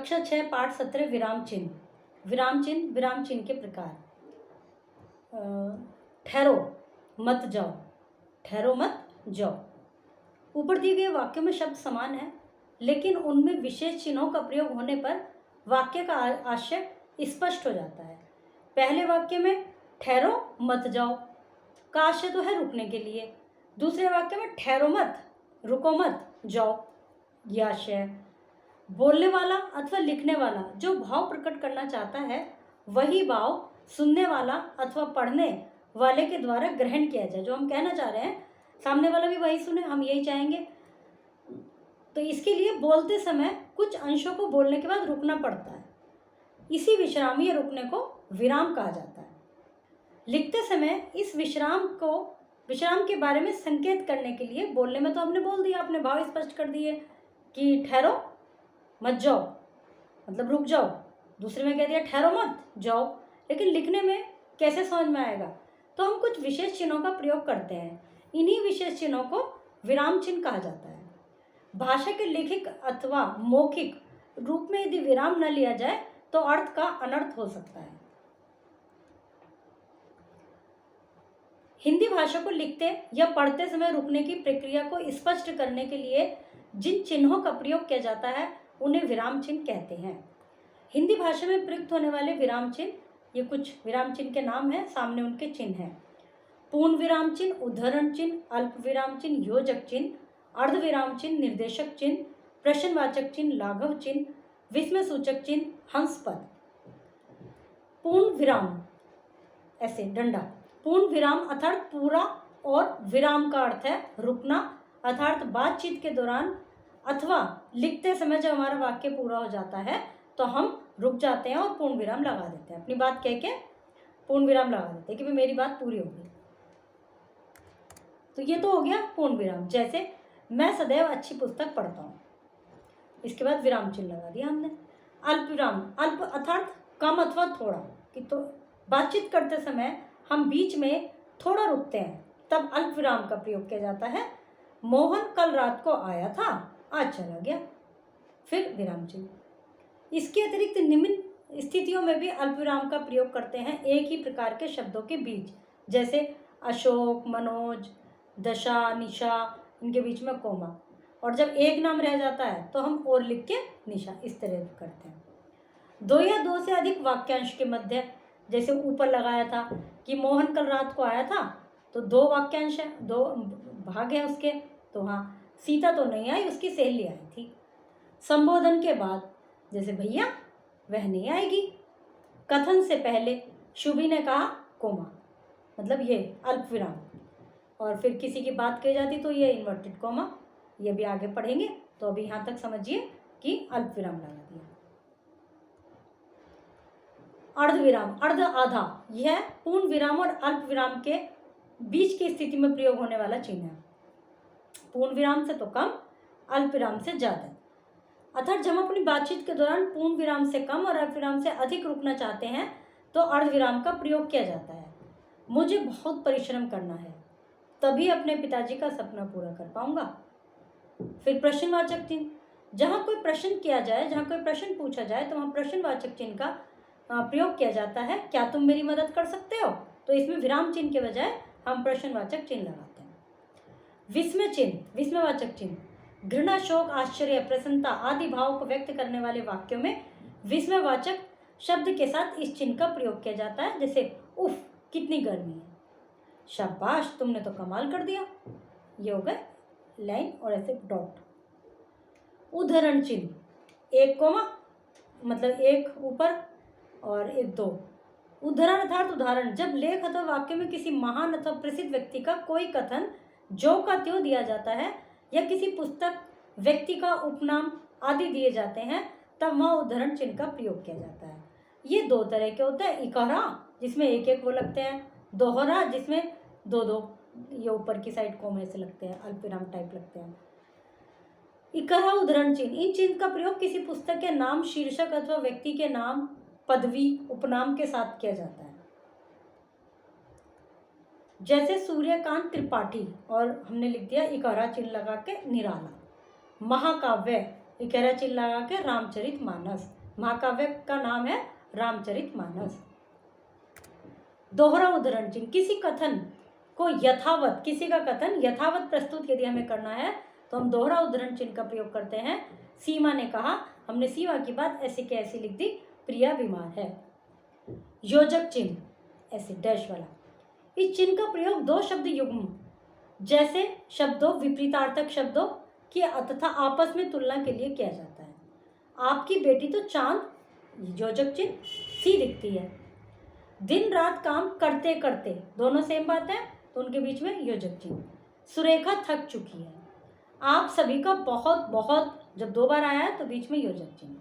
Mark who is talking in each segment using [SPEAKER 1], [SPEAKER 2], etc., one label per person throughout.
[SPEAKER 1] कक्षा 6 पाठ 17 विराम चिन्ह। विराम चिन्ह के प्रकार। ठहरो मत जाओ, ठहरो मत जाओ। ऊपर दिए गए वाक्यों में शब्द समान है, लेकिन उनमें विशेष चिन्हों का प्रयोग होने पर वाक्य का आशय स्पष्ट हो जाता है। पहले वाक्य में ठहरो मत जाओ का आशय तो है रुकने के लिए। दूसरे वाक्य में ठहरो मत, रुको मत, जाओ, यह आशय है। बोलने वाला अथवा लिखने वाला जो भाव प्रकट करना चाहता है, वही भाव सुनने वाला अथवा पढ़ने वाले के द्वारा ग्रहण किया जाए। जो हम कहना चाह रहे हैं सामने वाला भी वही सुने, हम यही चाहेंगे। तो इसके लिए बोलते समय कुछ अंशों को बोलने के बाद रुकना पड़ता है। इसी विश्राम या रुकने को विराम कहा जाता है। लिखते समय इस विश्राम के बारे में संकेत करने के लिए बोलने में तो हमने बोल दिया, अपने भाव स्पष्ट कर दिए कि ठहरो मत जाओ, मतलब रुक जाओ। दूसरे में कह दिया ठहरो मत जाओ। लेकिन लिखने में कैसे समझ में आएगा? तो हम कुछ विशेष चिन्हों का प्रयोग करते हैं। इन्हीं विशेष चिन्हों को विराम चिन्ह कहा जाता है। भाषा के लिखित अथवा मौखिक रूप में यदि विराम न लिया जाए तो अर्थ का अनर्थ हो सकता है। हिंदी भाषा को लिखते या पढ़ते समय रुकने की प्रक्रिया को स्पष्ट करने के लिए जिन चिन्हों का प्रयोग किया जाता है उन्हें विराम चिन्ह कहते हैं। हिंदी भाषा में प्रयुक्त होने वाले विराम चिन्ह, ये कुछ विराम चिन्ह के नाम हैं, सामने उनके चिन्ह हैं। पूर्ण विराम चिन्ह, उद्धरण चिन्ह, अल्प विराम चिन्ह, योजक चिन्ह, अर्ध विराम चिन्ह, निर्देशक चिन्ह, प्रश्नवाचक चिन्ह, लाघव चिन्ह, विस्मय सूचक चिन्ह, हंस पद। पूर्ण विराम, ऐसे डंडा। पूर्ण विराम अर्थात पूरा, और विराम का अर्थ है रुकना, अर्थात बातचीत के दौरान अथवा लिखते समय जब हमारा वाक्य पूरा हो जाता है तो हम रुक जाते हैं और पूर्ण विराम लगा देते हैं। अपनी बात कह के पूर्ण विराम लगा देते हैं कि भाई मेरी बात पूरी हो गई। तो ये तो हो गया पूर्ण विराम। जैसे मैं सदैव अच्छी पुस्तक पढ़ता हूँ, इसके बाद विराम चिन्ह लगा दिया हमने। अल्प विराम, अल्प अर्थात कम अथवा थोड़ा, कि तो बातचीत करते समय हम बीच में थोड़ा रुकते हैं, तब अल्प विराम का प्रयोग किया जाता है। मोहन कल रात को आया था, आज चला गया, फिर विराम चिन्ह। इसके अतिरिक्त निम्न स्थितियों में भी अल्प विराम का प्रयोग करते हैं एक ही प्रकार के शब्दों के बीच, जैसे अशोक, मनोज, दशा, निशा, इनके बीच में कोमा। और जब एक नाम रह जाता है तो हम और लिख के निशा, इस तरह करते हैं। दो या दो से अधिक वाक्यांश के मध्य, जैसे ऊपर लगाया था कि मोहन कल रात को आया था, तो दो वाक्यांश है, दो भाग हैं उसके। तो हाँ, सीता तो नहीं आई, उसकी सहेली आई थी। संबोधन के बाद, जैसे भैया वह नहीं आएगी। कथन से पहले शुभी ने कहा कोमा, मतलब ये अल्प विराम। और फिर किसी की बात कही जाती तो ये इन्वर्टेड कोमा। ये भी आगे पढ़ेंगे, तो अभी यहाँ तक समझिए कि अल्प विराम लगा दिया। अर्ध विराम, अर्ध आधा, यह पूर्ण विराम और अल्प विराम के बीच की स्थिति में प्रयोग होने वाला चिन्ह है। पूर्ण विराम से तो कम, अल्प विराम से ज्यादा। अर्थात जब हम अपनी बातचीत के दौरान पूर्ण विराम से कम और अल्प विराम से अधिक रुकना चाहते हैं तो अर्ध विराम का प्रयोग किया जाता है। मुझे बहुत परिश्रम करना है, तभी अपने पिताजी का सपना पूरा कर पाऊंगा। फिर प्रश्नवाचक चिन्ह, जहाँ कोई प्रश्न किया जाए, जहाँ कोई प्रश्न पूछा जाए तो वहाँ प्रश्नवाचक चिन्ह का प्रयोग किया जाता है। क्या तुम मेरी मदद कर सकते हो? तो इसमें विराम चिन्ह के बजाय हम प्रश्नवाचक चिन्ह लगाते हैं। विस्मय चिन्ह, विस्मयवाचक चिन्ह, घृणा, शोक, आश्चर्य, प्रसन्नता आदि भाव को व्यक्त करने वाले वाक्यों में विस्मयवाचक शब्द के साथ इस चिन्ह का प्रयोग किया जाता है। जैसे उफ कितनी गर्मी है, शाबाश तुमने तो कमाल कर दिया, ये हो गए लाइन और ऐसे डॉट। उद्धरण चिन्ह, एक कोमा, मतलब एक ऊपर और एक दो। उद्धरण अर्थात उदाहरण, जब लेख अथवा वाक्य में किसी महान अथवा प्रसिद्ध व्यक्ति का कोई कथन जो का त्यों दिया जाता है या किसी पुस्तक, व्यक्ति का उपनाम आदि दिए जाते हैं, तब वहाँ उद्धरण चिन्ह का प्रयोग किया जाता है। ये दो तरह के होते हैं, इकहरा जिसमें एक एक वो लगते हैं, दोहरा जिसमें दो दो ये ऊपर की साइड कोमे से लगते हैं, अल्पविराम टाइप लगते हैं। इकहरा उद्धरण चिन्ह, इन चिन्ह का प्रयोग किसी पुस्तक के नाम, शीर्षक अथवा व्यक्ति के नाम, पदवी, उपनाम के साथ किया जाता है। जैसे सूर्यकांत त्रिपाठी, और हमने लिख दिया इकहरा चिन्ह लगा के निराला। महाकाव्य, इकेरा चिन्ह लगा के रामचरितमानस। महाकाव्य का नाम है रामचरितमानस। दोहरा उदाहरण चिन्ह, किसी कथन को यथावत, किसी का कथन यथावत प्रस्तुत यदि हमें करना है तो हम दोहरा उदाहरण चिन्ह का प्रयोग करते हैं। सीमा ने कहा, हमने सीमा की बात ऐसी के ऐसी लिख दी, प्रिया बीमार है। योजक चिन्ह, ऐसे डैश वाला, इस चिन्ह का प्रयोग दो शब्द युग्म जैसे शब्दों, विपरीतार्थक शब्दों की तथा आपस में तुलना के लिए किया जाता है। आपकी बेटी तो चांद, योजक चिन्ह सी दिखती है। दिन रात काम करते करते, दोनों सेम बात है तो उनके बीच में योजक चिन्ह। सुरेखा थक चुकी है। आप सभी का बहुत बहुत, जब दो बार आया है तो बीच में योजक चिन्ह।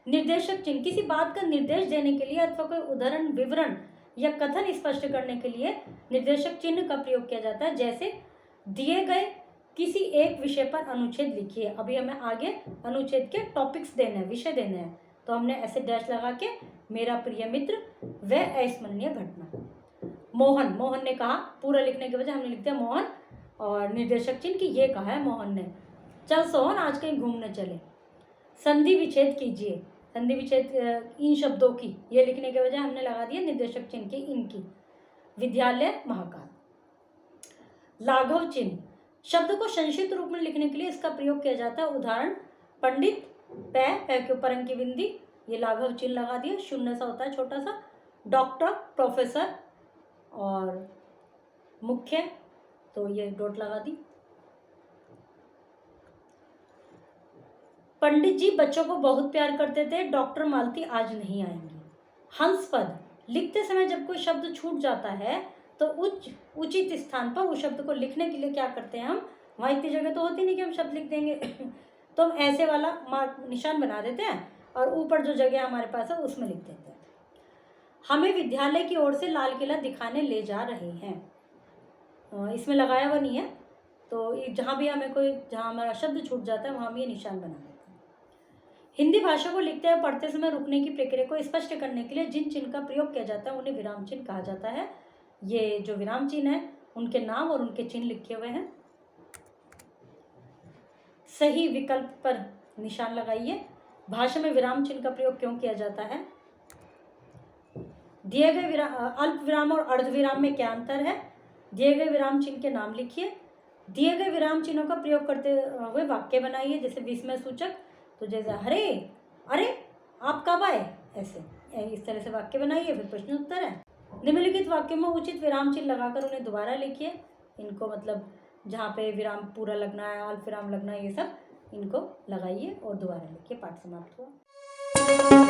[SPEAKER 1] निर्देशक चिन्ह, किसी बात का निर्देश देने के लिए अथवा कोई उदाहरण, विवरण या कथन स्पष्ट करने के लिए निर्देशक चिन्ह का प्रयोग किया जाता है। जैसे दिए गए किसी एक विषय पर अनुच्छेद लिखिए। अभी हमें आगे अनुच्छेद के टॉपिक्स देने हैं, विषय देने हैं, तो हमने ऐसे डैश लगा के मेरा प्रिय मित्र व अविस्मरणीय घटना। मोहन, मोहन ने कहा, पूरा लिखने के बजाय हमने लिख दिया मोहन और निर्देशक चिन्ह की ये कहा है मोहन ने। चल सोहन आज कहीं घूमने चले। संधि विच्छेद कीजिए, संधि विच्छेद इन शब्दों की, ये लिखने के बजाय हमने लगा दिया निर्देशक चिन्ह की इनकी। विद्यालय महाकाल। लाघव चिन्ह, शब्द को संक्षिप्त रूप में लिखने के लिए इसका प्रयोग किया जाता है। उदाहरण पंडित, पै के ऊपर अंक की बिंदी, ये लाघव चिन्ह लगा दिया, शून्य सा होता है छोटा सा। डॉक्टर, प्रोफेसर और मुख्य, तो ये डॉट लगा दी। पंडित जी बच्चों को बहुत प्यार करते थे, डॉक्टर मालती आज नहीं आएंगी। हंस पद, लिखते समय जब कोई शब्द छूट जाता है तो उचित स्थान पर उस शब्द को लिखने के लिए क्या करते हैं हम, वहाँ इतनी जगह तो होती नहीं कि हम शब्द लिख देंगे तो हम ऐसे वाला निशान बना देते हैं और ऊपर जो जगह हमारे पास है उसमें लिख देते हैं। हमें विद्यालय की ओर से लाल किला दिखाने ले जा रहे हैं, इसमें लगाया हुआ नहीं है, तो जहाँ भी हमें कोई, जहाँ हमारा शब्द छूट जाता है वहाँ हम ये निशान बना देते हैं। हिंदी भाषा को लिखते या पढ़ते समय रुकने की प्रक्रिया को स्पष्ट करने के लिए जिन चिन्ह का प्रयोग किया जाता है उन्हें विराम चिन्ह कहा जाता है। ये जो विराम चिन्ह है उनके नाम और उनके चिन्ह लिखे हुए हैं। सही विकल्प पर निशान लगाइए। भाषा में विराम चिन्ह का प्रयोग क्यों किया जाता है? दिए गए अल्प विराम और अर्ध विराम में क्या अंतर है? दिए गए विराम चिन्ह के नाम लिखिए। दिए गए विराम चिन्हों का प्रयोग करते हुए वाक्य बनाइए, जैसे विस्मय सूचक, तो जैसे अरे अरे आप कब आए, ऐसे इस तरह से वाक्य बनाइए। फिर प्रश्न उत्तर है। निम्नलिखित वाक्य में उचित विराम चिन्ह लगाकर उन्हें दोबारा लिखिए। इनको मतलब जहाँ पे विराम पूरा लगना है, अल्प विराम लगना है, ये सब इनको लगाइए और दोबारा लिखिए। पाठ समाप्त हुआ।